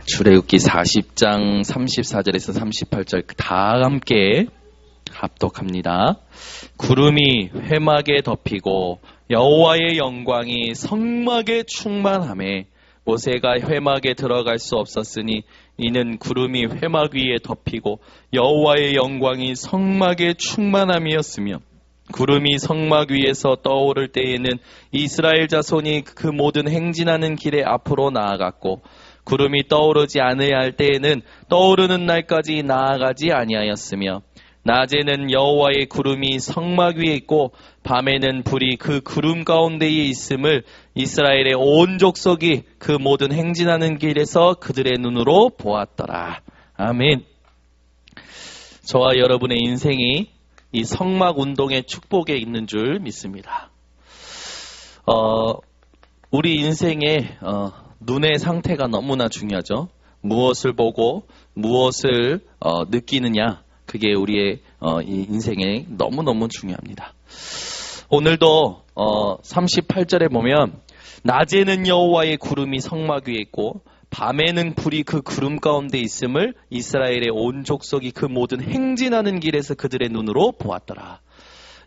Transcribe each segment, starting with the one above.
출애굽기 40장 34절에서 38절 다 함께 합독합니다. 구름이 회막에 덮이고 여호와의 영광이 성막에 충만하매 모세가 회막에 들어갈 수 없었으니 이는 구름이 회막 위에 덮이고 여호와의 영광이 성막에 충만함이었으며 구름이 성막 위에서 떠오를 때에는 이스라엘 자손이 그 모든 행진하는 길에 앞으로 나아갔고 구름이 떠오르지 않아야 할 때에는 떠오르는 날까지 나아가지 아니하였으며 낮에는 여호와의 구름이 성막 위에 있고 밤에는 불이 그 구름 가운데에 있음을 이스라엘의 온 족속이 그 모든 행진하는 길에서 그들의 눈으로 보았더라. 아멘. 저와 여러분의 인생이 이 성막 운동의 축복에 있는 줄 믿습니다. 우리 인생의 눈의 상태가 너무나 중요하죠. 무엇을 보고 무엇을 느끼느냐, 그게 우리의 이 인생에 너무너무 중요합니다. 오늘도 38절에 보면 낮에는 여호와의 구름이 성막 위에 있고 밤에는 불이 그 구름 가운데 있음을 이스라엘의 온 족속이 그 모든 행진하는 길에서 그들의 눈으로 보았더라.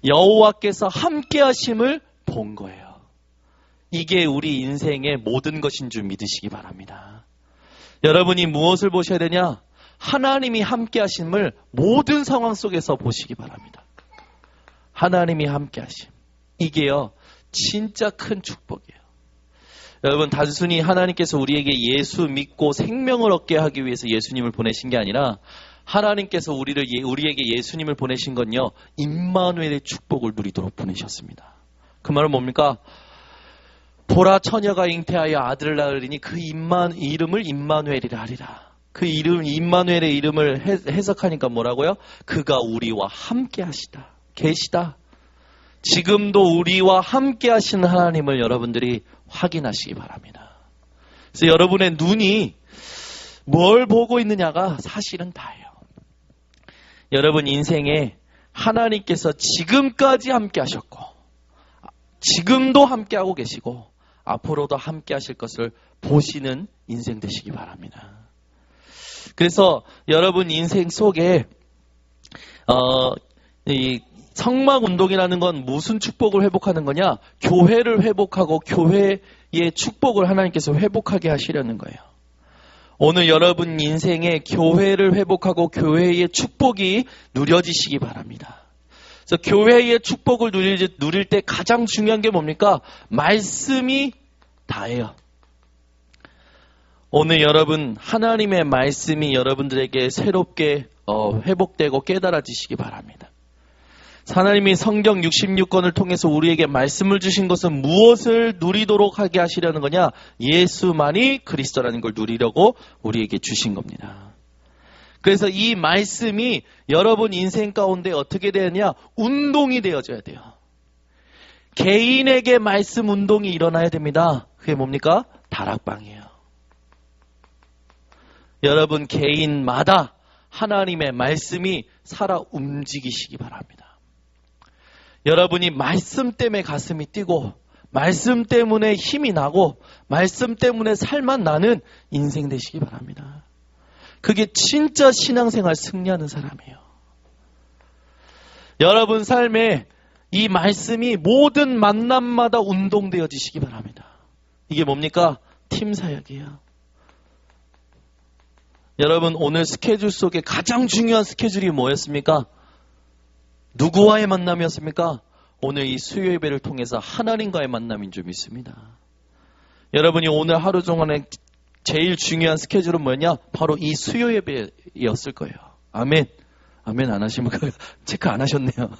여호와께서 함께 하심을 본 거예요. 이게 우리 인생의 모든 것인 줄 믿으시기 바랍니다. 여러분이 무엇을 보셔야 되냐? 하나님이 함께 하심을 모든 상황 속에서 보시기 바랍니다. 하나님이 함께 하심. 이게요, 진짜 큰 축복이에요. 여러분, 단순히 하나님께서 우리에게 예수 믿고 생명을 얻게 하기 위해서 예수님을 보내신 게 아니라 하나님께서 우리에게 예수님을 보내신 건요, 임마누엘의 축복을 누리도록 보내셨습니다. 그 말은 뭡니까? 보라, 처녀가 잉태하여 아들을 낳으리니 그 이름을 임마누엘이라 하리라. 그 이름, 임마누엘의 이름을 해석하니까 뭐라고요? 그가 우리와 함께 하시다. 계시다. 지금도 우리와 함께 하시는 하나님을 여러분들이 확인하시기 바랍니다. 그래서 여러분의 눈이 뭘 보고 있느냐가 사실은 다예요. 여러분 인생에 하나님께서 지금까지 함께 하셨고 지금도 함께 하고 계시고 앞으로도 함께 하실 것을 보시는 인생 되시기 바랍니다. 그래서 여러분 인생 속에 이 성막 운동이라는 건 무슨 축복을 회복하는 거냐? 교회를 회복하고 교회의 축복을 하나님께서 회복하게 하시려는 거예요. 오늘 여러분 인생에 교회를 회복하고 교회의 축복이 누려지시기 바랍니다. 그래서 교회의 축복을 누릴 때 가장 중요한 게 뭡니까? 말씀이 다예요. 오늘 여러분 하나님의 말씀이 여러분들에게 새롭게 회복되고 깨달아지시기 바랍니다. 하나님이 성경 66권을 통해서 우리에게 말씀을 주신 것은 무엇을 누리도록 하게 하시려는 거냐? 예수만이 그리스도라는 걸 누리려고 우리에게 주신 겁니다. 그래서 이 말씀이 여러분 인생 가운데 어떻게 되느냐? 운동이 되어져야 돼요. 개인에게 말씀 운동이 일어나야 됩니다. 그게 뭡니까? 다락방이에요. 여러분 개인마다 하나님의 말씀이 살아 움직이시기 바랍니다. 여러분이 말씀 때문에 가슴이 뛰고 말씀 때문에 힘이 나고 말씀 때문에 살만 나는 인생 되시기 바랍니다. 그게 진짜 신앙생활 승리하는 사람이에요. 여러분 삶에 이 말씀이 모든 만남마다 운동되어지시기 바랍니다. 이게 뭡니까? 팀 사역이에요. 여러분 오늘 스케줄 속에 가장 중요한 스케줄이 뭐였습니까? 누구와의 만남이었습니까? 오늘 이 수요 예배를 통해서 하나님과의 만남인 줄 믿습니다. 여러분이 오늘 하루 동안에 제일 중요한 스케줄은 뭐냐? 바로 이 수요 예배였을 거예요. 아멘. 아멘 안 하시면 체크 안 하셨네요.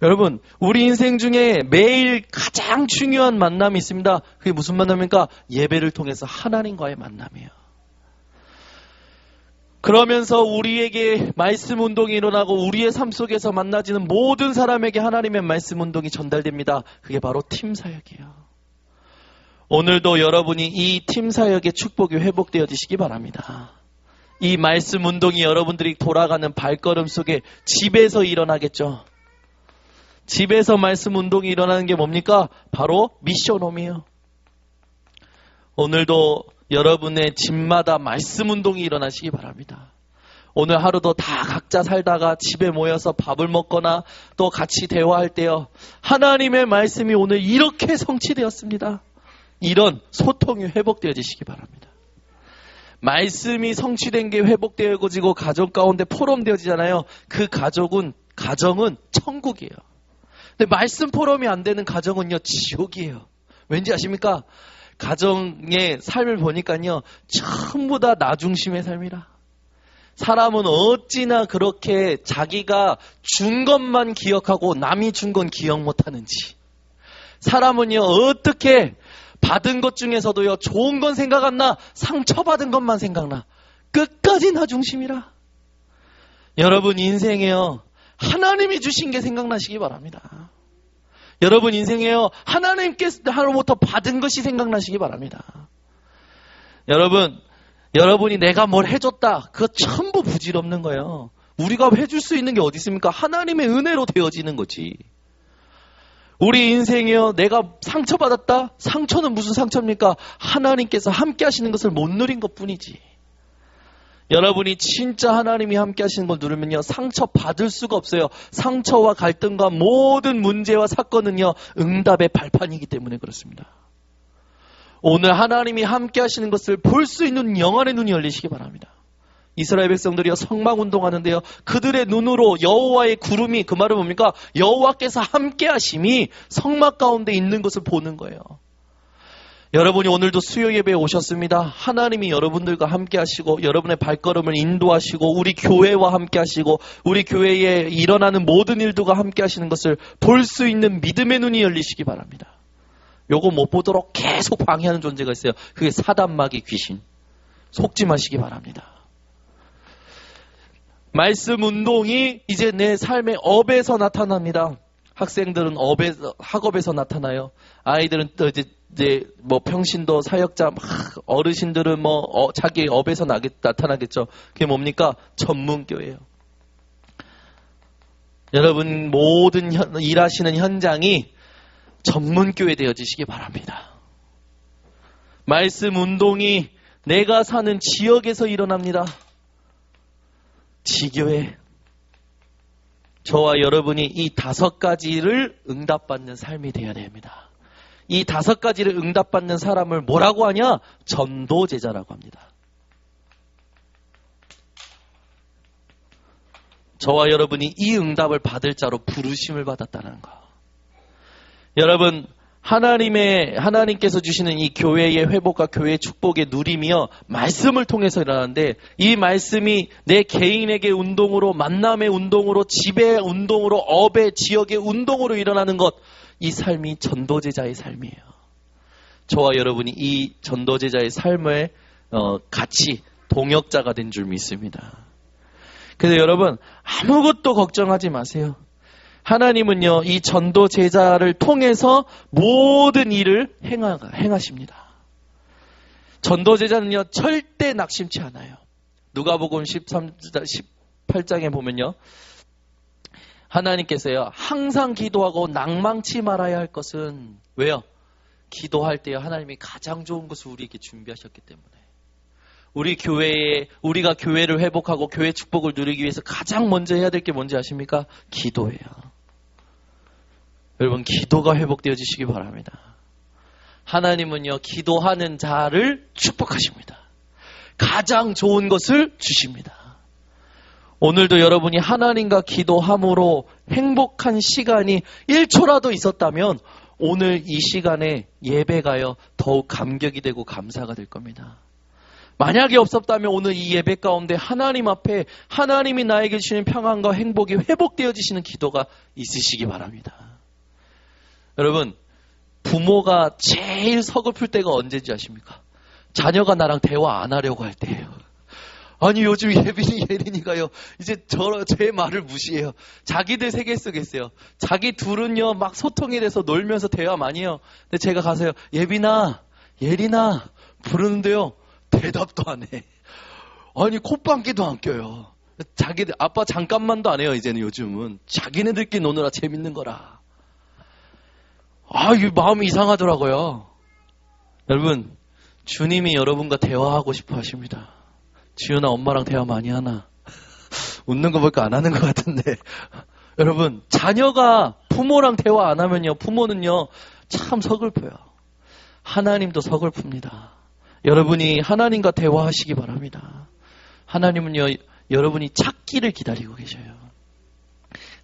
여러분 우리 인생 중에 매일 가장 중요한 만남이 있습니다. 그게 무슨 만남입니까? 예배를 통해서 하나님과의 만남이에요. 그러면서 우리에게 말씀 운동이 일어나고 우리의 삶 속에서 만나지는 모든 사람에게 하나님의 말씀 운동이 전달됩니다. 그게 바로 팀 사역이에요. 오늘도 여러분이 이 팀 사역의 축복이 회복되어지시기 바랍니다. 이 말씀 운동이 여러분들이 돌아가는 발걸음 속에 집에서 일어나겠죠. 집에서 말씀 운동이 일어나는 게 뭡니까? 바로 미션홈이에요. 오늘도 여러분의 집마다 말씀 운동이 일어나시기 바랍니다. 오늘 하루도 다 각자 살다가 집에 모여서 밥을 먹거나 또 같이 대화할 때요, 하나님의 말씀이 오늘 이렇게 성취되었습니다. 이런 소통이 회복되어지시기 바랍니다. 말씀이 성취된 게 회복되어지고 가정 가운데 포럼되어지잖아요. 그 가정은 천국이에요. 근데 말씀 포럼이 안 되는 가정은요, 지옥이에요. 왠지 아십니까? 가정의 삶을 보니까요, 전부 다 나 중심의 삶이라. 사람은 어찌나 그렇게 자기가 준 것만 기억하고 남이 준 건 기억 못하는지. 사람은요, 어떻게 받은 것 중에서도요, 좋은 건 생각 안 나, 상처받은 것만 생각나. 끝까지 나 중심이라. 여러분 인생에요, 하나님이 주신 게 생각나시기 바랍니다. 여러분 인생에요, 하나님께로부터 받은 것이 생각나시기 바랍니다. 여러분이 내가 뭘 해줬다, 그거 전부 부질없는 거예요. 우리가 해줄 수 있는 게 어디 있습니까? 하나님의 은혜로 되어지는 거지. 우리 인생이요, 내가 상처받았다? 상처는 무슨 상처입니까? 하나님께서 함께 하시는 것을 못 누린 것 뿐이지. 여러분이 진짜 하나님이 함께 하시는 걸 누르면요, 상처받을 수가 없어요. 상처와 갈등과 모든 문제와 사건은요, 응답의 발판이기 때문에 그렇습니다. 오늘 하나님이 함께 하시는 것을 볼 수 있는 영안의 눈이 열리시기 바랍니다. 이스라엘 백성들이요, 성막 운동하는데요, 그들의 눈으로 여호와의 구름이, 그 말은 뭡니까? 여호와께서 함께 하심이 성막 가운데 있는 것을 보는 거예요. 여러분이 오늘도 수요 예배에 오셨습니다. 하나님이 여러분들과 함께 하시고 여러분의 발걸음을 인도하시고 우리 교회와 함께 하시고 우리 교회에 일어나는 모든 일들과 함께 하시는 것을 볼 수 있는 믿음의 눈이 열리시기 바랍니다. 요거 못 보도록 계속 방해하는 존재가 있어요. 그게 사단, 마귀, 귀신. 속지 마시기 바랍니다. 말씀 운동이 이제 내 삶의 업에서 나타납니다. 학생들은 학업에서 나타나요. 아이들은 또 이제 평신도, 사역자, 어르신들은 자기 업에서 나타나겠죠. 그게 뭡니까? 전문교회예요. 여러분 모든 일하시는 현장이 전문교회 되어지시기 바랍니다. 말씀 운동이 내가 사는 지역에서 일어납니다. 지교회. 저와 여러분이 이 5가지를 응답받는 삶이 되어야 됩니다. 이 5가지를 응답받는 사람을 뭐라고 하냐? 전도제자라고 합니다. 저와 여러분이 이 응답을 받을 자로 부르심을 받았다는 거. 여러분, 하나님께서 주시는 이 교회의 회복과 교회의 축복의 누림이요, 말씀을 통해서 일어나는데, 이 말씀이 내 개인에게 운동으로, 만남의 운동으로, 집의 운동으로, 업의, 지역의 운동으로 일어나는 것, 이 삶이 전도제자의 삶이에요. 저와 여러분이 이 전도제자의 삶에 같이 동역자가 된 줄 믿습니다. 그래서 여러분, 아무것도 걱정하지 마세요. 하나님은요, 이 전도 제자를 통해서 모든 일을 행하십니다. 전도 제자는요, 절대 낙심치 않아요. 누가복음 18장에 보면요, 하나님께서요, 항상 기도하고 낭망치 말아야 할 것은, 왜요? 기도할 때요, 하나님이 가장 좋은 것을 우리에게 준비하셨기 때문에. 우리가 교회를 회복하고 교회 축복을 누리기 위해서 가장 먼저 해야 될 게 뭔지 아십니까? 기도예요. 여러분, 기도가 회복되어지시기 바랍니다. 하나님은요, 기도하는 자를 축복하십니다. 가장 좋은 것을 주십니다. 오늘도 여러분이 하나님과 기도함으로 행복한 시간이 1초라도 있었다면 오늘 이 시간에 예배가요, 더욱 감격이 되고 감사가 될 겁니다. 만약에 없었다면 오늘 이 예배 가운데 하나님 앞에 하나님이 나에게 주시는 평안과 행복이 회복되어지시는 기도가 있으시기 바랍니다. 여러분, 부모가 제일 서글플 때가 언제인지 아십니까? 자녀가 나랑 대화 안 하려고 할 때예요. 아니, 요즘 예린이가요, 이제 제 말을 무시해요. 자기들 세계 속에 있어요. 자기 둘은요, 막 소통이 돼서 놀면서 대화 많이 해요. 근데 제가 가서요, 예린아 부르는데요, 대답도 안 해. 아니, 콧방귀도 안 껴요. 자기들, 아빠 잠깐만도 안 해요, 이제는 요즘은. 자기네들끼리 노느라 재밌는 거라. 이게 마음이 이상하더라고요. 여러분, 주님이 여러분과 대화하고 싶어 하십니다. 지훈아, 엄마랑 대화 많이 하나? 웃는 거 보니까 안 하는 것 같은데. 여러분, 자녀가 부모랑 대화 안 하면요, 부모는요, 참 서글퍼요. 하나님도 서글픕니다. 여러분이 하나님과 대화하시기 바랍니다. 하나님은요, 여러분이 찾기를 기다리고 계셔요.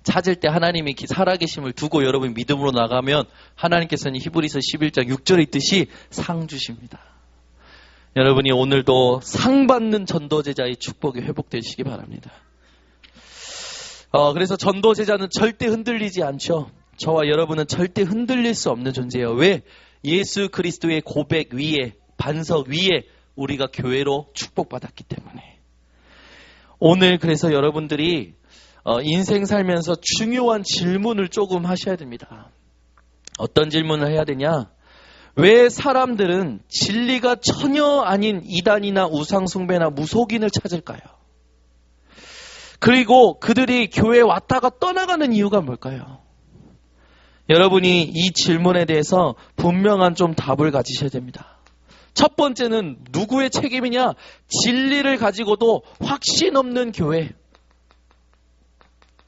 찾을 때 하나님이 살아계심을 두고 여러분이 믿음으로 나가면 하나님께서는 히브리서 11장 6절에 있듯이 상 주십니다. 여러분이 오늘도 상 받는 전도제자의 축복이 회복되시기 바랍니다. 그래서 전도제자는 절대 흔들리지 않죠. 저와 여러분은 절대 흔들릴 수 없는 존재예요. 왜? 예수 그리스도의 고백 위에, 반석 위에 우리가 교회로 축복받았기 때문에. 오늘 그래서 여러분들이 인생 살면서 중요한 질문을 조금 하셔야 됩니다. 어떤 질문을 해야 되냐? 왜 사람들은 진리가 전혀 아닌 이단이나 우상숭배나 무속인을 찾을까요? 그리고 그들이 교회에 왔다가 떠나가는 이유가 뭘까요? 여러분이 이 질문에 대해서 분명한 좀 답을 가지셔야 됩니다. 첫 번째는 누구의 책임이냐? 진리를 가지고도 확신 없는 교회.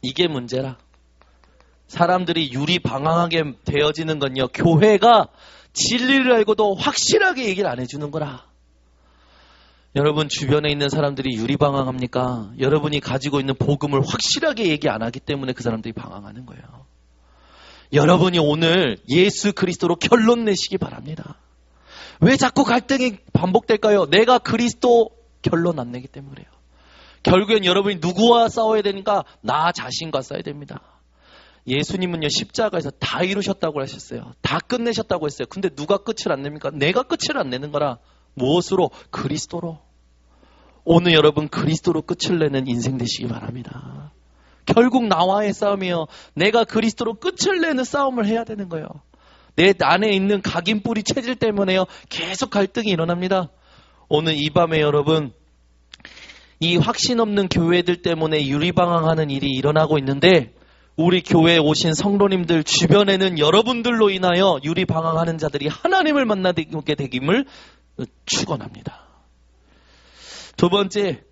이게 문제라. 사람들이 유리방황하게 되어지는 건요, 교회가 진리를 알고도 확실하게 얘기를 안 해주는 거라. 여러분 주변에 있는 사람들이 유리방황합니까? 여러분이 가지고 있는 복음을 확실하게 얘기 안 하기 때문에 그 사람들이 방황하는 거예요. 여러분이 오늘 예수 그리스도로 결론 내시기 바랍니다. 왜 자꾸 갈등이 반복될까요? 내가 그리스도 결론 안 내기 때문에 그래요. 결국엔 여러분이 누구와 싸워야 되니까 나 자신과 싸워야 됩니다. 예수님은요, 십자가에서 다 이루셨다고 하셨어요. 다 끝내셨다고 했어요. 근데 누가 끝을 안 냅니까? 내가 끝을 안 내는 거라. 무엇으로? 그리스도로. 오늘 여러분 그리스도로 끝을 내는 인생 되시기 바랍니다. 결국 나와의 싸움이요, 내가 그리스도로 끝을 내는 싸움을 해야 되는 거예요. 내 안에 있는 각인뿌리 체질 때문에요, 계속 갈등이 일어납니다. 오늘 이 밤에 여러분, 이 확신 없는 교회들 때문에 유리방황하는 일이 일어나고 있는데, 우리 교회에 오신 성도님들 주변에는 여러분들로 인하여 유리방황하는 자들이 하나님을 만나게 되김을 축원합니다. 두 번째,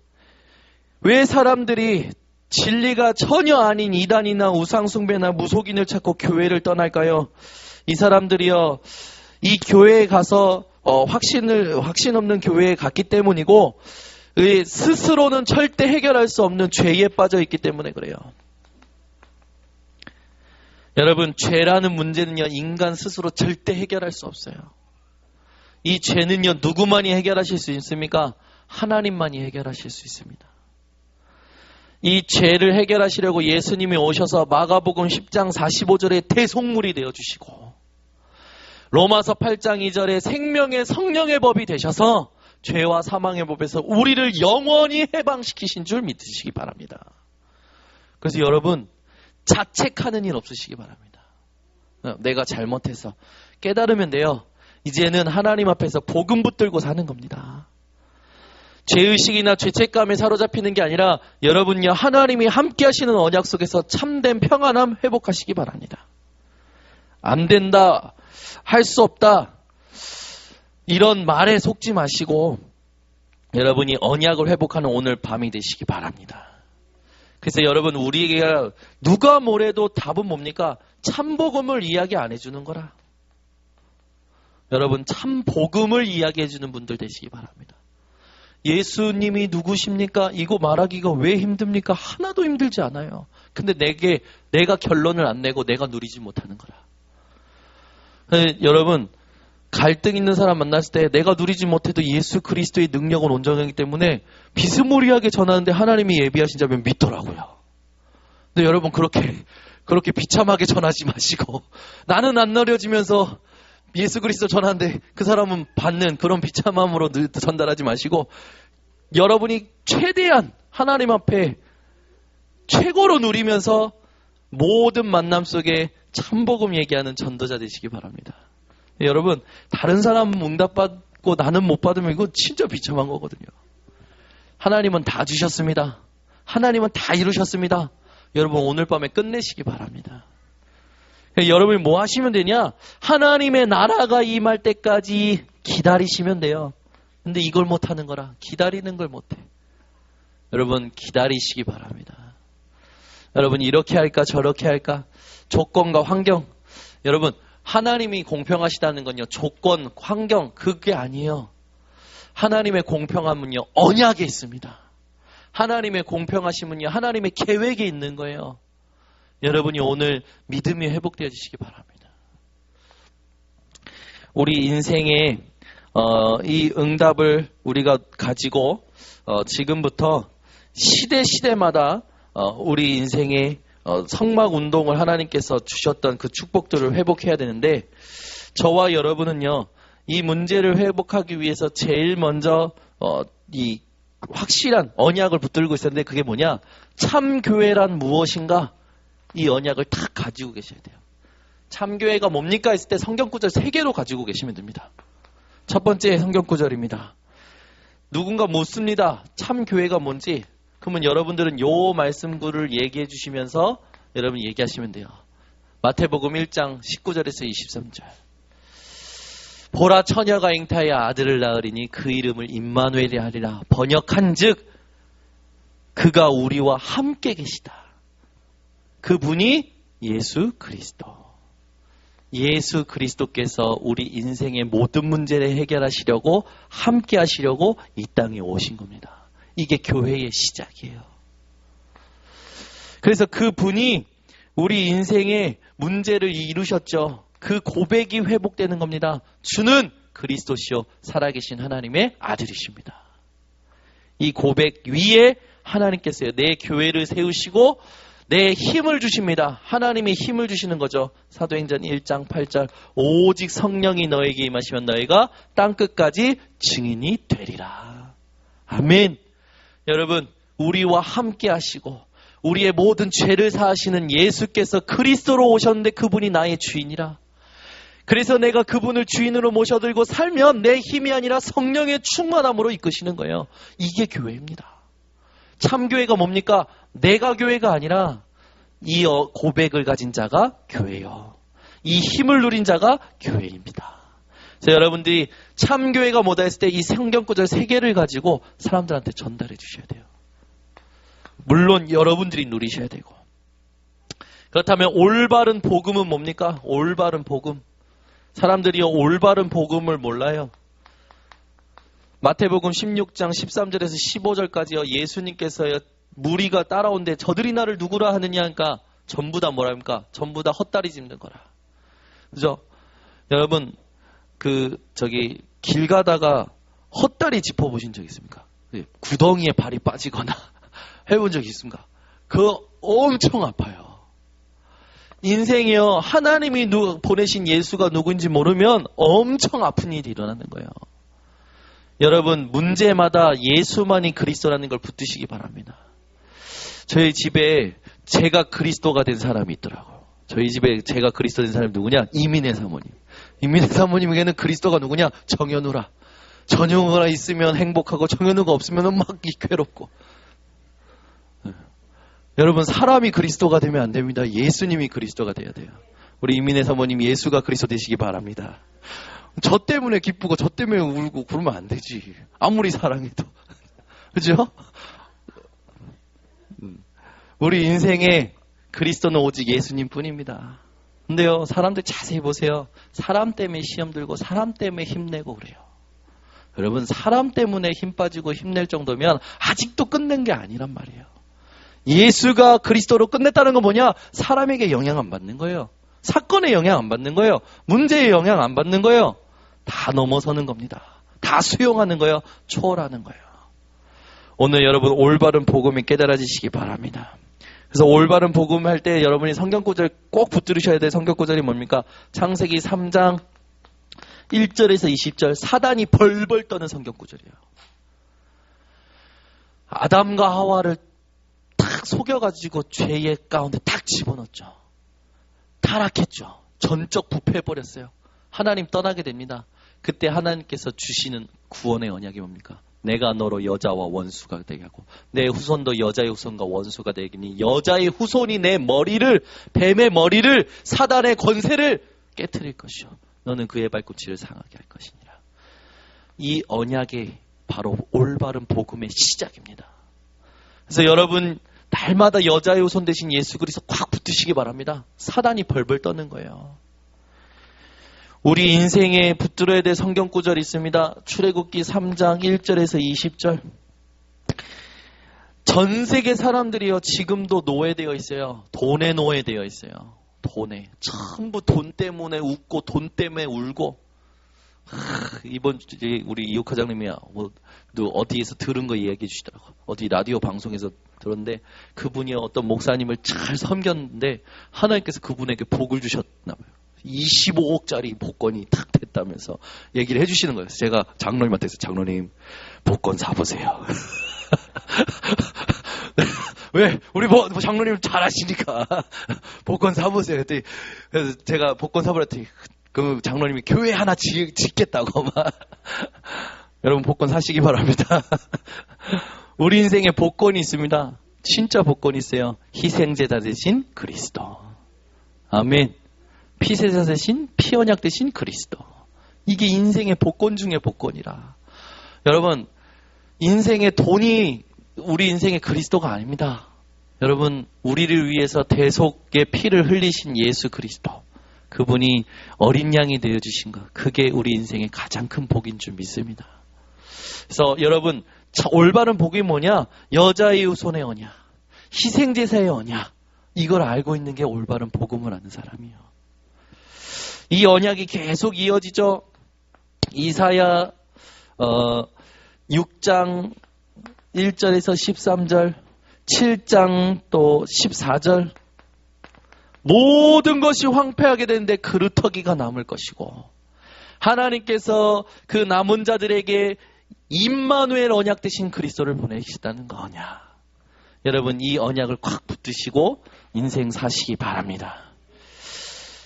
왜 사람들이 진리가 전혀 아닌 이단이나 우상숭배나 무속인을 찾고 교회를 떠날까요? 이 사람들이요, 이 교회에 가서 확신 없는 교회에 갔기 때문이고, 스스로는 절대 해결할 수 없는 죄에 빠져 있기 때문에 그래요. 여러분, 죄라는 문제는요, 인간 스스로 절대 해결할 수 없어요. 이 죄는요, 누구만이 해결하실 수 있습니까? 하나님만이 해결하실 수 있습니다. 이 죄를 해결하시려고 예수님이 오셔서 마가복음 10장 45절에 대속물이 되어주시고, 로마서 8장 2절에 생명의 성령의 법이 되셔서 죄와 사망의 법에서 우리를 영원히 해방시키신 줄 믿으시기 바랍니다. 그래서 여러분, 자책하는 일 없으시기 바랍니다. 내가 잘못해서 깨달으면 돼요. 이제는 하나님 앞에서 복음 붙들고 사는 겁니다. 죄의식이나 죄책감에 사로잡히는 게 아니라 여러분요, 하나님이 함께 하시는 언약 속에서 참된 평안함 회복하시기 바랍니다. 안 된다, 할 수 없다, 이런 말에 속지 마시고 여러분이 언약을 회복하는 오늘 밤이 되시기 바랍니다. 그래서 여러분, 우리에게 누가 뭐래도 답은 뭡니까? 참복음을 이야기 안 해주는 거라. 여러분, 참복음을 이야기해주는 분들 되시기 바랍니다. 예수님이 누구십니까? 이거 말하기가 왜 힘듭니까? 하나도 힘들지 않아요. 근데 내가 결론을 안 내고 내가 누리지 못하는 거라. 여러분, 갈등 있는 사람 만났을 때 내가 누리지 못해도 예수 그리스도의 능력은 온전하기 때문에 비스무리하게 전하는데 하나님이 예비하신 자면 믿더라고요. 근데 여러분, 그렇게 비참하게 전하지 마시고, 나는 안 느려지면서 예수 그리스도 전하는데 그 사람은 받는 그런 비참함으로 전달하지 마시고, 여러분이 최대한 하나님 앞에 최고로 누리면서 모든 만남 속에 참복음 얘기하는 전도자 되시기 바랍니다. 여러분, 다른 사람은 응답받고 나는 못 받으면 이거 진짜 비참한 거거든요. 하나님은 다 주셨습니다. 하나님은 다 이루셨습니다. 여러분, 오늘 밤에 끝내시기 바랍니다. 여러분이 뭐 하시면 되냐? 하나님의 나라가 임할 때까지 기다리시면 돼요. 근데 이걸 못하는 거라 기다리는 걸 못해. 여러분 기다리시기 바랍니다. 여러분 이렇게 할까 저렇게 할까 조건과 환경. 여러분 하나님이 공평하시다는 건요 조건, 환경 그게 아니에요. 하나님의 공평함은요 언약에 있습니다. 하나님의 공평하심은요 하나님의 계획에 있는 거예요. 여러분이 오늘 믿음이 회복되어지시기 바랍니다. 우리 인생에 이 응답을 우리가 가지고 지금부터 시대마다 우리 인생의 성막 운동을 하나님께서 주셨던 그 축복들을 회복해야 되는데 저와 여러분은요 이 문제를 회복하기 위해서 제일 먼저 이 확실한 언약을 붙들고 있었는데 그게 뭐냐? 참교회란 무엇인가? 이 언약을 다 가지고 계셔야 돼요. 참교회가 뭡니까? 했을 때 성경구절 3개로 가지고 계시면 됩니다. 첫 번째 성경구절입니다. 누군가 묻습니다. 참교회가 뭔지. 그러면 여러분들은 요 말씀구를 얘기해 주시면서 여러분 얘기하시면 돼요. 마태복음 1장 19절에서 23절. 보라 처녀가 잉타하여 아들을 낳으리니 그 이름을 임마누엘이라 하리라. 번역한즉 그가 우리와 함께 계시다. 그분이 예수 그리스도. 예수 그리스도께서 우리 인생의 모든 문제를 해결하시려고 함께 하시려고 이 땅에 오신 겁니다. 이게 교회의 시작이에요. 그래서 그분이 우리 인생의 문제를 이루셨죠. 그 고백이 회복되는 겁니다. 주는 그리스도시요 살아계신 하나님의 아들이십니다. 이 고백 위에 하나님께서요 내 교회를 세우시고 내 힘을 주십니다. 하나님이 힘을 주시는 거죠. 사도행전 1장 8절 오직 성령이 너에게 임하시면 너희가 땅끝까지 증인이 되리라. 아멘. 여러분 우리와 함께 하시고 우리의 모든 죄를 사하시는 예수께서 그리스도로 오셨는데 그분이 나의 주인이라. 그래서 내가 그분을 주인으로 모셔들고 살면 내 힘이 아니라 성령의 충만함으로 이끄시는 거예요. 이게 교회입니다. 참교회가 뭡니까? 내가 교회가 아니라 이 고백을 가진 자가 교회요. 이 힘을 누린 자가 교회입니다. 그래서 여러분들이 참교회가 뭐다 했을 때 이 성경구절 3개를 가지고 사람들한테 전달해 주셔야 돼요. 물론 여러분들이 누리셔야 되고. 그렇다면 올바른 복음은 뭡니까? 올바른 복음. 사람들이 올바른 복음을 몰라요. 마태복음 16장 13절에서 15절까지요. 예수님께서요. 무리가 따라온데 저들이 나를 누구라 하느냐 하니까 전부 다 뭐랍니까? 전부 다 헛다리 짚는 거라. 그죠? 여러분 길 가다가 헛다리 짚어보신 적 있습니까? 구덩이에 발이 빠지거나 해본 적 있습니까? 그거 엄청 아파요. 인생이요. 하나님이 보내신 예수가 누군지 모르면 엄청 아픈 일이 일어나는 거예요. 여러분 문제마다 예수만이 그리스도라는 걸 붙드시기 바랍니다. 저희 집에 제가 그리스도가 된 사람이 있더라고요. 저희 집에 제가 그리스도 된 사람이 누구냐? 이민혜 사모님. 이민혜 사모님에게는 그리스도가 누구냐? 정현우라. 정현우가 있으면 행복하고 정현우가 없으면 막 괴롭고. 여러분 사람이 그리스도가 되면 안 됩니다. 예수님이 그리스도가 돼야 돼요. 우리 이민혜 사모님 예수가 그리스도 되시기 바랍니다. 저 때문에 기쁘고 저 때문에 울고 그러면 안 되지. 아무리 사랑해도. 그죠? 우리 인생에 그리스도는 오직 예수님 뿐입니다. 근데요, 사람들 자세히 보세요. 사람 때문에 시험 들고 사람 때문에 힘내고 그래요. 여러분, 사람 때문에 힘 빠지고 힘낼 정도면 아직도 끝낸 게 아니란 말이에요. 예수가 그리스도로 끝냈다는 건 뭐냐? 사람에게 영향 안 받는 거예요. 사건에 영향 안 받는 거예요. 문제에 영향 안 받는 거예요. 다 넘어서는 겁니다. 다 수용하는 거예요. 초월하는 거예요. 오늘 여러분 올바른 복음이 깨달아지시기 바랍니다. 그래서 올바른 복음 할 때 여러분이 성경구절 꼭 붙들으셔야 될 성경구절이 뭡니까? 창세기 3장 1절에서 20절 사단이 벌벌 떠는 성경구절이에요. 아담과 하와를 딱 속여가지고 죄의 가운데 딱 집어넣었죠. 타락했죠. 전적 부패해버렸어요. 하나님 떠나게 됩니다. 그때 하나님께서 주시는 구원의 언약이 뭡니까? 내가 너로 여자와 원수가 되게 하고 내 후손도 여자의 후손과 원수가 되기니 여자의 후손이 내 머리를 뱀의 머리를 사단의 권세를 깨트릴 것이요 너는 그의 발꿈치를 상하게 할 것이니라. 이 언약의 바로 올바른 복음의 시작입니다. 그래서 여러분 날마다 여자의 후손 대신 예수 그리스도 꽉 붙으시기 바랍니다. 사단이 벌벌 떠는 거예요. 우리 인생에 붙들어야 될 성경 구절이 있습니다. 출애굽기 3장 1절에서 20절. 전 세계 사람들이요 지금도 노예되어 있어요. 돈에 노예되어 있어요. 돈에. 전부 돈 때문에 웃고 돈 때문에 울고. 이번 주에 우리 이호 과장님이야 어디에서 들은 거 이야기해 주시더라고. 어디 라디오 방송에서 들었는데 그분이 어떤 목사님을 잘 섬겼는데 하나님께서 그분에게 복을 주셨나 봐요. 25억짜리 복권이 탁 됐다면서 얘기를 해주시는 거예요. 제가 장로님한테서 장로님 복권 사보세요. 왜? 우리 장로님 잘 아시니까 복권 사보세요. 그래서 제가 복권 사보랬더니 그 장로님이 교회 하나 짓겠다고 막. 여러분 복권 사시기 바랍니다. 우리 인생에 복권이 있습니다. 진짜 복권이 있어요. 희생제자 대신 그리스도. 아멘. 피세자 대신 피언약 대신 그리스도. 이게 인생의 복권 중에 복권이라. 여러분 인생의 돈이 우리 인생의 그리스도가 아닙니다. 여러분 우리를 위해서 대속의 피를 흘리신 예수 그리스도. 그분이 어린 양이 되어주신 것. 그게 우리 인생의 가장 큰 복인 줄 믿습니다. 그래서 여러분 올바른 복이 뭐냐? 여자의 후손의 언약, 희생제사의 언약. 이걸 알고 있는 게 올바른 복음을 아는 사람이에요. 이 언약이 계속 이어지죠. 이사야 6장 1절에서 13절, 7장 또 14절. 모든 것이 황폐하게 되는데 그루터기가 남을 것이고 하나님께서 그 남은 자들에게 임마누엘 언약 되신 그리스도를 보내시다는 거 언약. 여러분 이 언약을 꽉 붙드시고 인생 사시기 바랍니다.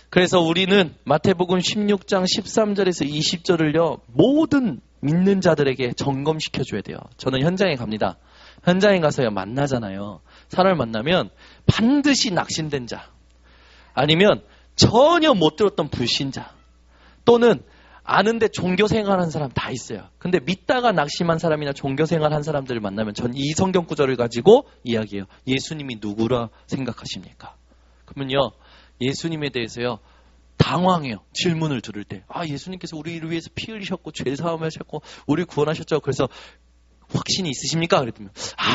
그래서 우리는 마태복음 16장 13절에서 20절을요 모든 믿는 자들에게 점검시켜줘야 돼요. 저는 현장에 갑니다. 현장에 가서요 만나잖아요. 사람을 만나면 반드시 낙심된 자 아니면 전혀 못 들었던 불신자 또는 아는데 종교생활한 사람 다 있어요. 근데 믿다가 낙심한 사람이나 종교생활한 사람들을 만나면 전 이 성경 구절을 가지고 이야기해요. 예수님이 누구라 생각하십니까? 그러면요 예수님에 대해서요 당황해요. 질문을 들을 때 예수님께서 우리를 위해서 피 흘리셨고 죄 사함을 하셨고 우리를 구원하셨죠. 그래서 확신이 있으십니까? 그랬더니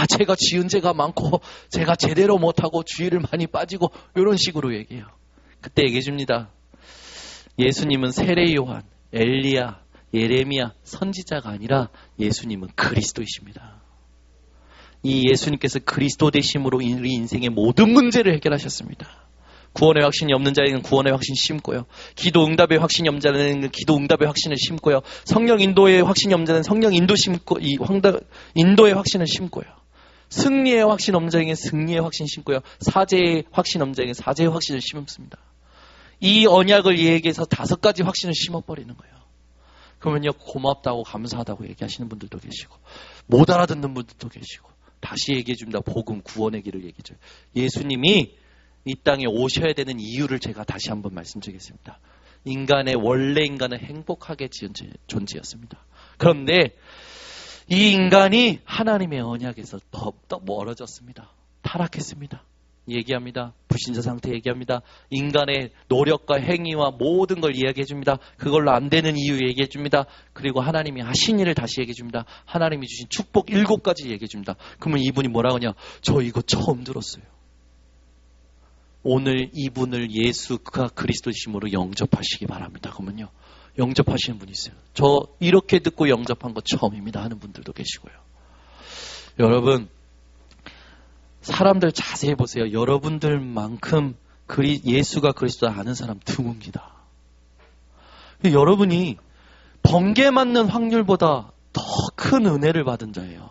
제가 지은 죄가 많고 제가 제대로 못하고 주의를 많이 빠지고 이런 식으로 얘기해요. 그때 얘기해 줍니다. 예수님은 세례 요한, 엘리야, 예레미야 선지자가 아니라 예수님은 그리스도이십니다. 이 예수님께서 그리스도 되심으로 우리 인생의 모든 문제를 해결하셨습니다. 구원의 확신이 없는 자에게는 구원의 확신 심고요. 기도 응답의 확신이 없는 자는 기도 응답의 확신을 심고요. 성령 인도의 확신이 없는 자는 성령 인도 심고 인도의 확신을 심고요. 승리의 확신 없는 자에게는 승리의 확신 심고요. 사죄의 확신 없는 자에게는 사죄의 확신을 심습니다. 이 언약을 얘기해서 5가지 확신을 심어버리는 거예요. 그러면요 고맙다고 감사하다고 얘기하시는 분들도 계시고 못 알아듣는 분들도 계시고 다시 얘기해 줍니다. 복음 구원의 길을 얘기해 줘요. 예수님이 이 땅에 오셔야 되는 이유를 제가 다시 한번 말씀드리겠습니다. 원래 인간은 행복하게 지은 존재였습니다. 그런데 이 인간이 하나님의 언약에서 더 멀어졌습니다. 타락했습니다. 얘기합니다. 불신자 상태 얘기합니다. 인간의 노력과 행위와 모든 걸 이야기해 줍니다. 그걸로 안 되는 이유 얘기해 줍니다. 그리고 하나님이 하신 일을 다시 얘기해 줍니다. 하나님이 주신 축복 7가지 얘기해 줍니다. 그러면 이분이 뭐라고 하냐? 저 이거 처음 들었어요. 오늘 이분을 예수가 그리스도심으로 영접하시기 바랍니다. 그러면요 영접하시는 분이 있어요. 저 이렇게 듣고 영접한 거 처음입니다 하는 분들도 계시고요. 여러분 사람들 자세히 보세요. 여러분들만큼 예수가 그리스도 아는 사람 드뭅니다. 여러분이 번개 맞는 확률보다 더 큰 은혜를 받은 자예요.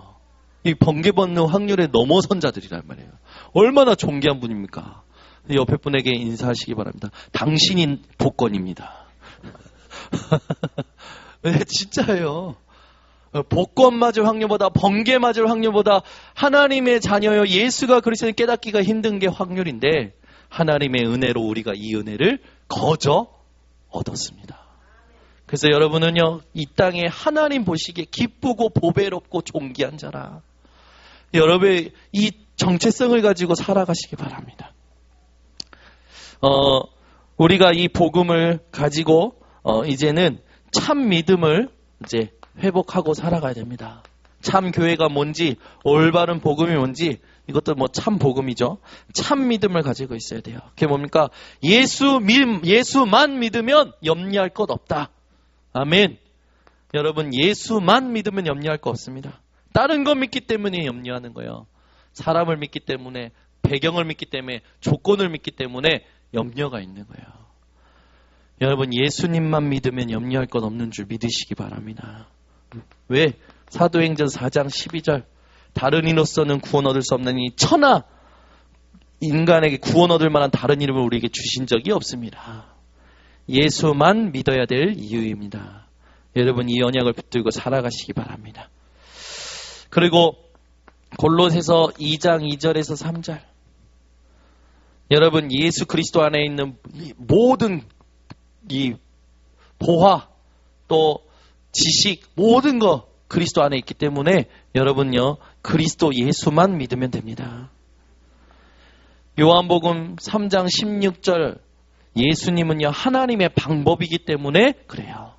이 번개 받는 확률에 넘어선 자들이란 말이에요. 얼마나 존귀한 분입니까? 옆에 분에게 인사하시기 바랍니다. 당신이 복권입니다. 네, 진짜예요. 복권 맞을 확률보다 번개 맞을 확률보다 하나님의 자녀여 예수가 그리스도를 깨닫기가 힘든 게 확률인데 하나님의 은혜로 우리가 이 은혜를 거저 얻었습니다. 그래서 여러분은요, 이 땅에 하나님 보시기에 기쁘고 보배롭고 존귀한 자라. 여러분의 이 정체성을 가지고 살아가시기 바랍니다. 우리가 이 복음을 가지고 이제는 참 믿음을 이제 회복하고 살아가야 됩니다. 참 교회가 뭔지, 올바른 복음이 뭔지, 이것도 뭐 참 복음이죠. 참 믿음을 가지고 있어야 돼요. 그게 뭡니까? 예수만 믿으면 염려할 것 없다. 아멘. 여러분, 예수만 믿으면 염려할 거 없습니다. 다른 거 믿기 때문에 염려하는 거예요. 사람을 믿기 때문에, 배경을 믿기 때문에, 조건을 믿기 때문에 염려가 있는 거예요. 여러분, 예수님만 믿으면 염려할 것 없는 줄 믿으시기 바랍니다. 왜? 사도행전 4장 12절. 다른 이로서는 구원 얻을 수 없는 이 천하 인간에게 구원 얻을 만한 다른 이름을 우리에게 주신 적이 없습니다. 예수만 믿어야 될 이유입니다. 여러분, 이 언약을 붙들고 살아가시기 바랍니다. 그리고 골로새서 2장 2절에서 3절. 여러분, 예수 그리스도 안에 있는 모든 이 보화 또 지식 모든 거 그리스도 안에 있기 때문에 여러분요, 그리스도 예수만 믿으면 됩니다. 요한복음 3장 16절. 예수님은요, 하나님의 방법이기 때문에 그래요.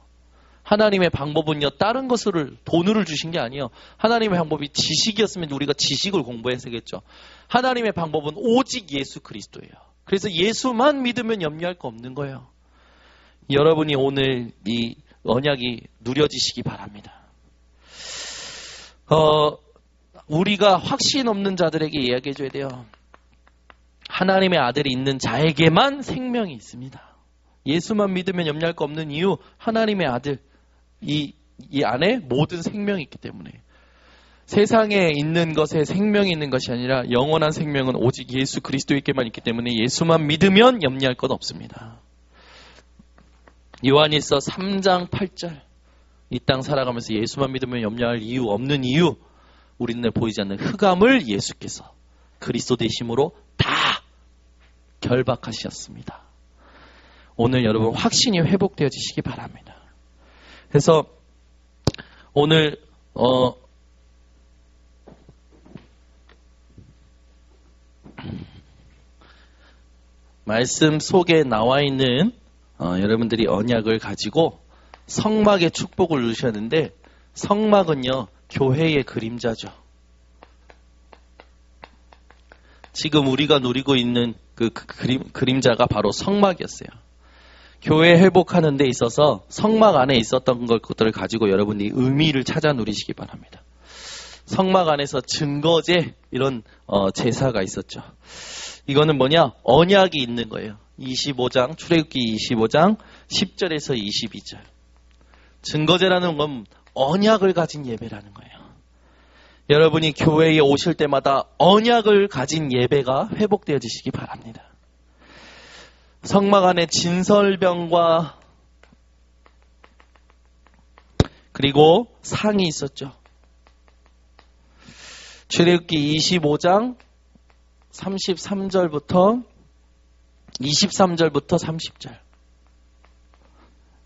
하나님의 방법은요, 다른 것을 돈을 주신 게 아니에요. 하나님의 방법이 지식이었으면 우리가 지식을 공부했겠죠. 하나님의 방법은 오직 예수 그리스도예요. 그래서 예수만 믿으면 염려할 거 없는 거예요. 여러분이 오늘 이 언약이 누려지시기 바랍니다. 우리가 확신 없는 자들에게 이야기해줘야 돼요. 하나님의 아들이 있는 자에게만 생명이 있습니다. 예수만 믿으면 염려할 거 없는 이유, 하나님의 아들, 이 안에 모든 생명이 있기 때문에. 세상에 있는 것에 생명이 있는 것이 아니라 영원한 생명은 오직 예수 그리스도에게만 있기 때문에 예수만 믿으면 염려할 것 없습니다. 요한일서 3장 8절. 이 땅 살아가면서 예수만 믿으면 염려할 이유 없는 이유, 우리 눈에 보이지 않는 흑암을 예수께서 그리스도 되심으로 다 결박하셨습니다. 오늘 여러분 확신이 회복되어지시기 바랍니다. 그래서 오늘 말씀 속에 나와 있는 여러분들이 언약을 가지고 성막의 축복을 누리셨는데, 성막은요, 교회의 그림자죠. 지금 우리가 누리고 있는 그 그림자가 바로 성막이었어요. 교회 회복하는 데 있어서 성막 안에 있었던 것들을 가지고 여러분이 의미를 찾아 누리시기 바랍니다. 성막 안에서 증거제, 이런 제사가 있었죠. 이거는 뭐냐? 언약이 있는 거예요. 25장, 출애굽기 25장 10절에서 22절. 증거제라는 건 언약을 가진 예배라는 거예요. 여러분이 교회에 오실 때마다 언약을 가진 예배가 회복되어지시기 바랍니다. 성막 안에 진설병과 그리고 상이 있었죠. 출애굽기 25장 33절부터 23절부터 30절.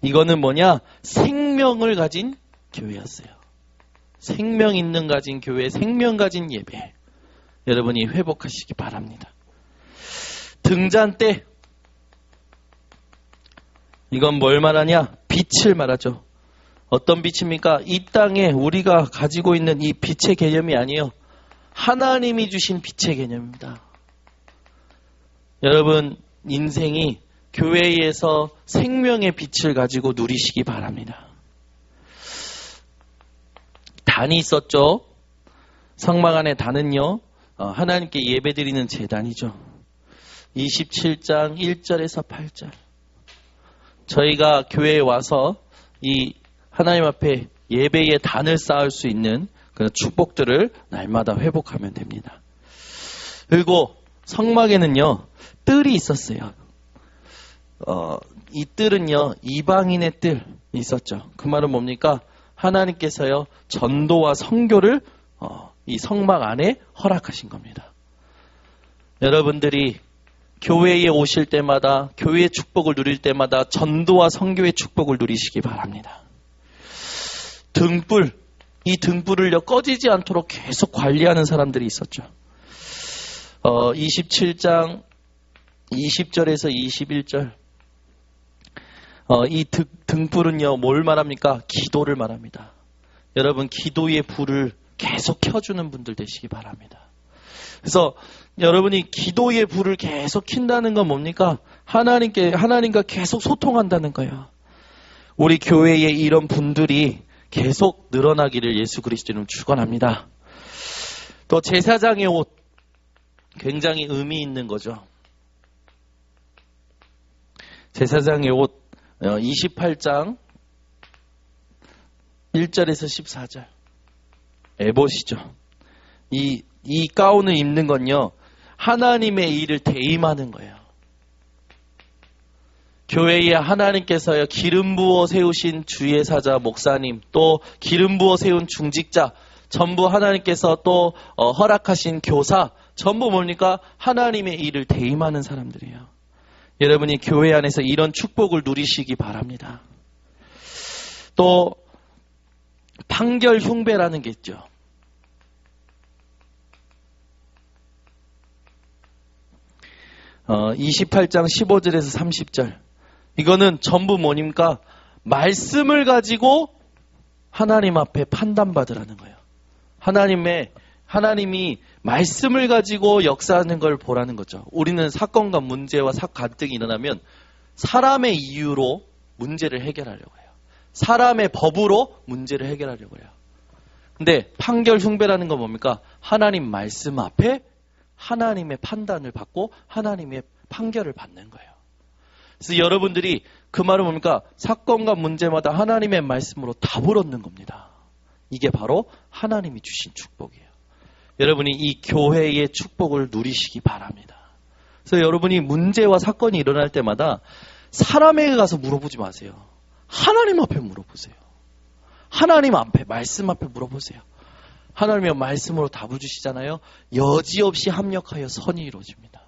이거는 뭐냐? 생명을 가진 교회였어요. 생명 있는 가진 교회, 생명 가진 예배. 여러분이 회복하시기 바랍니다. 등잔 때, 이건 뭘 말하냐? 빛을 말하죠. 어떤 빛입니까? 이 땅에 우리가 가지고 있는 이 빛의 개념이 아니에요. 하나님이 주신 빛의 개념입니다. 여러분, 인생이 교회에서 생명의 빛을 가지고 누리시기 바랍니다. 단이 있었죠. 성막 안에 단은요, 하나님께 예배드리는 제단이죠. 27장 1절에서 8절. 저희가 교회에 와서 이 하나님 앞에 예배의 단을 쌓을 수 있는 그런 축복들을 날마다 회복하면 됩니다. 그리고 성막에는요, 뜰이 있었어요. 이 뜰은요, 이방인의 뜰이 있었죠. 그 말은 뭡니까? 하나님께서요, 전도와 선교를 이 성막 안에 허락하신 겁니다. 여러분들이 교회에 오실 때마다, 교회의 축복을 누릴 때마다 전도와 선교의 축복을 누리시기 바랍니다. 등불, 이 등불을요 꺼지지 않도록 계속 관리하는 사람들이 있었죠. 27장 20절에서 21절 이 등불은요 뭘 말합니까? 기도를 말합니다. 여러분 기도의 불을 계속 켜주는 분들 되시기 바랍니다. 그래서 여러분이 기도의 불을 계속 킨다는 건 뭡니까? 하나님과 계속 소통한다는 거예요. 우리 교회에 이런 분들이 계속 늘어나기를 예수 그리스도 이름으로 축원합니다. 또 제사장의 옷 굉장히 의미 있는 거죠. 제사장의 옷 28장 1절에서 14절 에봇이죠. 이 가운을 입는 건요 하나님의 일을 대임하는 거예요. 교회에 하나님께서요 기름 부어 세우신 주의 사자 목사님, 또 기름 부어 세운 중직자, 전부 하나님께서 또 허락하신 교사, 전부 뭡니까? 하나님의 일을 대임하는 사람들이에요. 여러분이 교회 안에서 이런 축복을 누리시기 바랍니다. 또 판결 흉배라는 게 있죠. 어, 28장 15절에서 30절. 이거는 전부 뭐닙니까? 말씀을 가지고 하나님 앞에 판단받으라는 거예요. 하나님이 말씀을 가지고 역사하는 걸 보라는 거죠. 우리는 사건과 문제와 갈등이 일어나면 사람의 이유로 문제를 해결하려고 해요. 사람의 법으로 문제를 해결하려고 해요. 근데 판결 흉배라는 건 뭡니까? 하나님 말씀 앞에 하나님의 판단을 받고 하나님의 판결을 받는 거예요. 그래서 여러분들이 그 말은 뭡니까? 사건과 문제마다 하나님의 말씀으로 답을 얻는 겁니다. 이게 바로 하나님이 주신 축복이에요. 여러분이 이 교회의 축복을 누리시기 바랍니다. 그래서 여러분이 문제와 사건이 일어날 때마다 사람에게 가서 물어보지 마세요. 하나님 앞에 물어보세요. 하나님 앞에, 말씀 앞에 물어보세요. 하나님의 말씀으로 답을 주시잖아요. 여지없이 합력하여 선이 이루어집니다.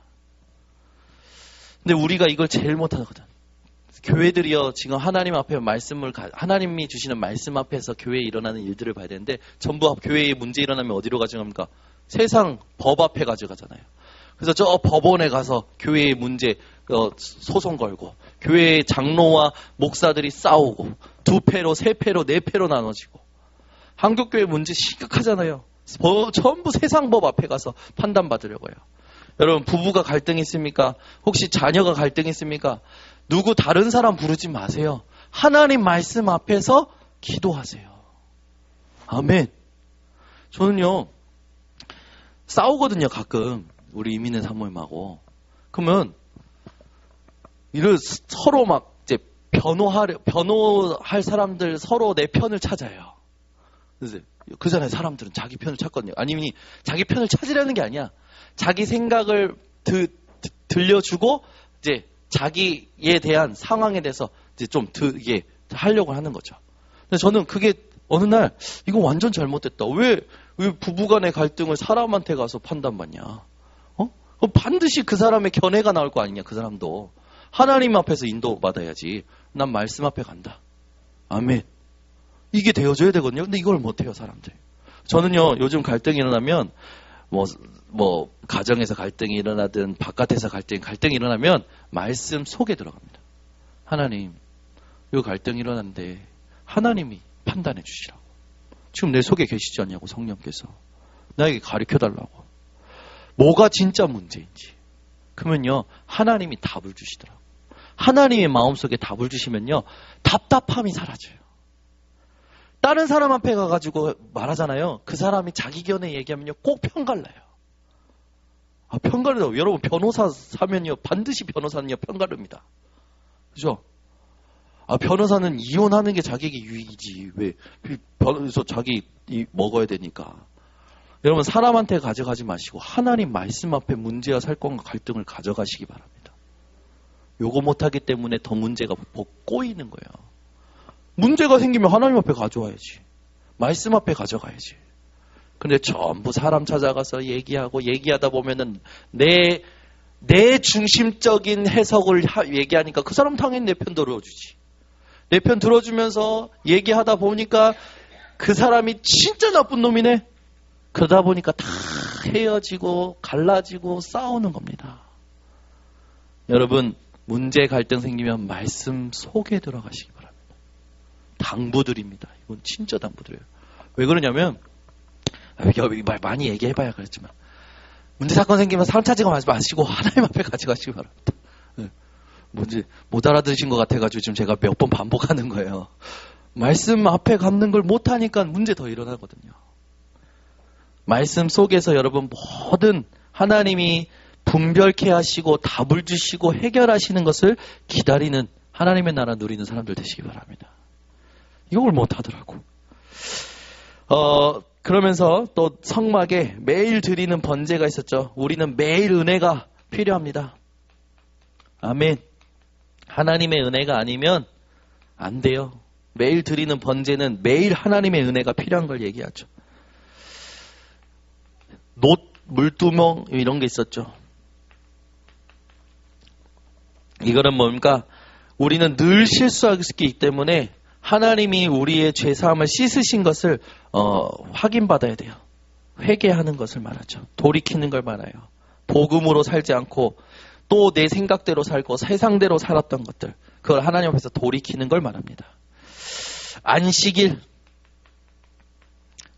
근데 우리가 이걸 제일 못하거든. 교회들이요, 지금 하나님 앞에 하나님이 주시는 말씀 앞에서 교회에 일어나는 일들을 봐야 되는데, 전부 교회에 문제 일어나면 어디로 가져갑니까? 세상 법 앞에 가져가잖아요. 그래서 저 법원에 가서 교회의 문제, 소송 걸고, 교회의 장로와 목사들이 싸우고, 2패로, 3패로, 4패로 나눠지고, 한국교회 문제 심각하잖아요. 전부 세상 법 앞에 가서 판단받으려고 해요. 여러분, 부부가 갈등이 있습니까? 혹시 자녀가 갈등이 있습니까? 누구 다른 사람 부르지 마세요. 하나님 말씀 앞에서 기도하세요. 아멘. 저는요, 싸우거든요, 가끔. 우리 이민의 사모님하고. 그러면, 서로 막, 이제, 변호할 사람들 서로 내 편을 찾아요. 그래서 그 전에 사람들은 자기 편을 찾거든요. 아니면 자기 편을 찾으려는 게 아니야. 자기 생각을 들려주고, 이제, 자기에 대한 상황에 대해서 이제 좀 이게 하려고 하는 거죠. 근데 저는 그게 어느 날 이거 완전 잘못됐다. 왜 부부간의 갈등을 사람한테 가서 판단받냐? 반드시 그 사람의 견해가 나올 거 아니냐? 그 사람도 하나님 앞에서 인도받아야지. 난 말씀 앞에 간다. 아멘. 이게 되어줘야 되거든요. 근데 이걸 못해요, 사람들. 저는요, 요즘 갈등이 일어나면 가정에서 갈등이 일어나든 바깥에서 갈등이 일어나면 말씀 속에 들어갑니다. 하나님, 이 갈등이 일어났는데 하나님이 판단해 주시라고. 지금 내 속에 계시지 않냐고, 성령께서. 나에게 가르쳐달라고. 뭐가 진짜 문제인지. 그러면요, 하나님이 답을 주시더라고. 하나님의 마음속에 답을 주시면요, 답답함이 사라져요. 다른 사람 앞에 가가지고 말하잖아요. 그 사람이 자기 견해 얘기하면요, 꼭 편갈라요. 편가르다고. 여러분, 변호사 사면요, 반드시 변호사는요, 편가릅니다. 그죠? 변호사는 이혼하는 게 자기에게 유익이지. 왜? 변호사 자기 먹어야 되니까. 여러분, 사람한테 가져가지 마시고, 하나님 말씀 앞에 문제와 사건과 갈등을 가져가시기 바랍니다. 요거 못하기 때문에 더 문제가 꼬이는 거예요. 문제가 생기면 하나님 앞에 가져와야지. 말씀 앞에 가져가야지. 근데 전부 사람 찾아가서 얘기하다 보면은 내 중심적인 해석을 얘기하니까 그 사람 당연히 내 편 들어주지. 내 편 들어주면서 얘기하다 보니까 그 사람이 진짜 나쁜 놈이네. 그러다 보니까 다 헤어지고 갈라지고 싸우는 겁니다. 여러분, 문제 갈등 생기면 말씀 속에 들어가시기 바랍니다. 당부드립니다. 이건 진짜 당부드려요. 왜 그러냐면 여기 많이 얘기해봐야 그랬지만 문제 사건 생기면 사람 찾으고 마시고 하나님 앞에 가져가시기 바랍니다. 뭔지 못 알아들으신 것 같아가지고 지금 제가 몇 번 반복하는 거예요. 말씀 앞에 갖는 걸 못하니까 문제 더 일어나거든요. 말씀 속에서 여러분 모든 하나님이 분별케 하시고 답을 주시고 해결하시는 것을 기다리는 하나님의 나라 누리는 사람들 되시기 바랍니다. 이걸 못하더라고. 그러면서 또 성막에 매일 드리는 번제가 있었죠. 우리는 매일 은혜가 필요합니다. 아멘. 하나님의 은혜가 아니면 안 돼요. 매일 드리는 번제는 매일 하나님의 은혜가 필요한 걸 얘기하죠. 놋, 물두멍 이런 게 있었죠. 이거는 뭡니까? 우리는 늘 실수하기 때문에 하나님이 우리의 죄사함을 씻으신 것을 확인받아야 돼요. 회개하는 것을 말하죠. 돌이키는 걸 말해요. 복음으로 살지 않고 또 내 생각대로 살고 세상대로 살았던 것들, 그걸 하나님 앞에서 돌이키는 걸 말합니다. 안식일,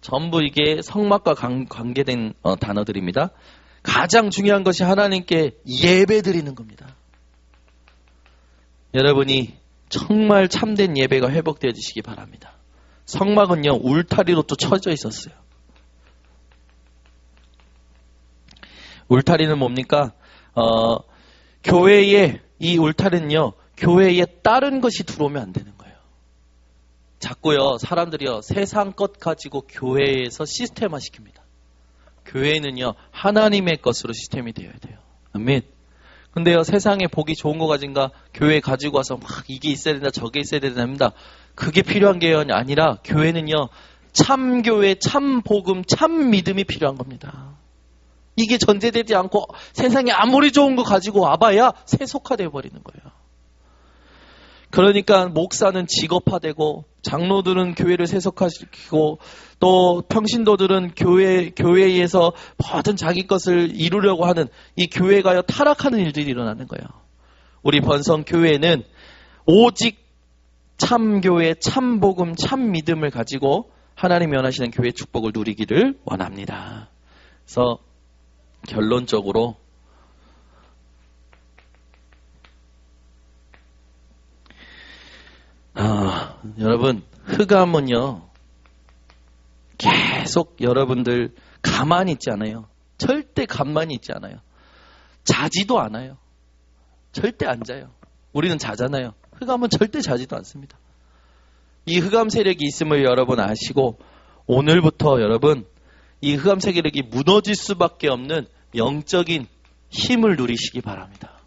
전부 이게 성막과 관계된 단어들입니다. 가장 중요한 것이 하나님께 예배 드리는 겁니다. 여러분이 정말 참된 예배가 회복되어지시기 바랍니다. 성막은요, 울타리로 또 쳐져 있었어요. 울타리는 뭡니까? 교회에, 이 울타리는요, 교회에 다른 것이 들어오면 안 되는 거예요. 자꾸요, 사람들이요, 세상 것 가지고 교회에서 시스템화 시킵니다. 교회는요, 하나님의 것으로 시스템이 되어야 돼요. 아멘. 근데요, 세상에 보기 좋은 거 가진가 교회에 가지고 와서 막 이게 있어야 된다, 저게 있어야 된다. 그게 필요한 게 아니라 교회는요, 참 교회, 참 복음, 참 믿음이 필요한 겁니다. 이게 전제되지 않고 세상에 아무리 좋은 거 가지고 와봐야 세속화되어 버리는 거예요. 그러니까 목사는 직업화되고 장로들은 교회를 세속화시키고 또 평신도들은 교회에서 모든 자기 것을 이루려고 하는 이 교회가요 타락하는 일들이 일어나는 거예요. 우리 번성 교회는 오직 참 교회, 참 복음, 참 믿음을 가지고 하나님이 원하시는 교회 축복을 누리기를 원합니다. 그래서 결론적으로 여러분, 흑암은요 계속 여러분들 가만히 있지 않아요. 절대 가만히 있지 않아요. 자지도 않아요. 절대 안 자요. 우리는 자잖아요. 흑암은 절대 자지도 않습니다. 이 흑암 세력이 있음을 여러분 아시고 오늘부터 여러분 이 흑암 세력이 무너질 수밖에 없는 영적인 힘을 누리시기 바랍니다.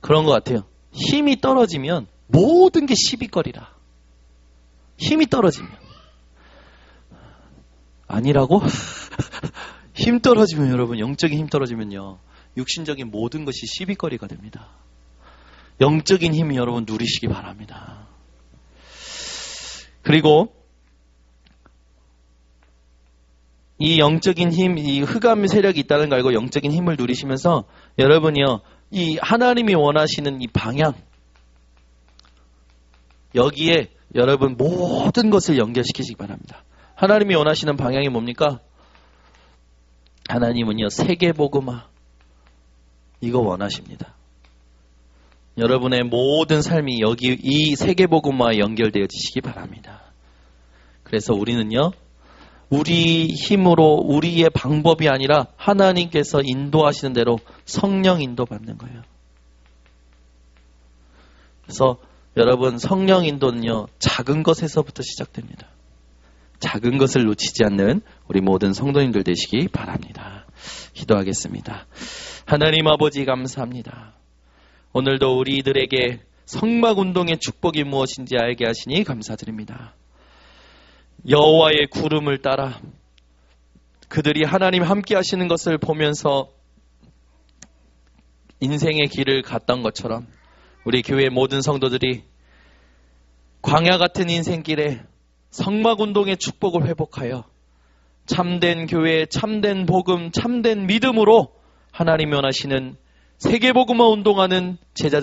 그런 것 같아요. 힘이 떨어지면 모든 게 시비거리라. 힘이 떨어지면. 아니라고? 힘 떨어지면 여러분, 영적인 힘 떨어지면요, 육신적인 모든 것이 시비거리가 됩니다. 영적인 힘이 여러분 누리시기 바랍니다. 그리고 이 영적인 힘, 이 흑암 세력이 있다는 걸 알고 영적인 힘을 누리시면서 여러분이요, 이 하나님이 원하시는 이 방향, 여기에 여러분 모든 것을 연결시키시기 바랍니다. 하나님이 원하시는 방향이 뭡니까? 하나님은요, 세계복음화, 이거 원하십니다. 여러분의 모든 삶이 여기 이 세계복음화에 연결되어지시기 바랍니다. 그래서 우리는요, 우리 힘으로 우리의 방법이 아니라 하나님께서 인도하시는 대로 성령 인도 받는 거예요. 그래서 여러분, 성령 인도는요, 작은 것에서부터 시작됩니다. 작은 것을 놓치지 않는 우리 모든 성도님들 되시기 바랍니다. 기도하겠습니다. 하나님 아버지 감사합니다. 오늘도 우리들에게 성막운동의 축복이 무엇인지 알게 하시니 감사드립니다. 여호와의 구름을 따라 그들이 하나님 함께 하시는 것을 보면서 인생의 길을 갔던 것처럼 우리 교회 모든 성도들이 광야 같은 인생길에 성막운동의 축복을 회복하여 참된 교회, 참된 복음, 참된 믿음으로 하나님이 원하시는 세계복음화 운동하는 제자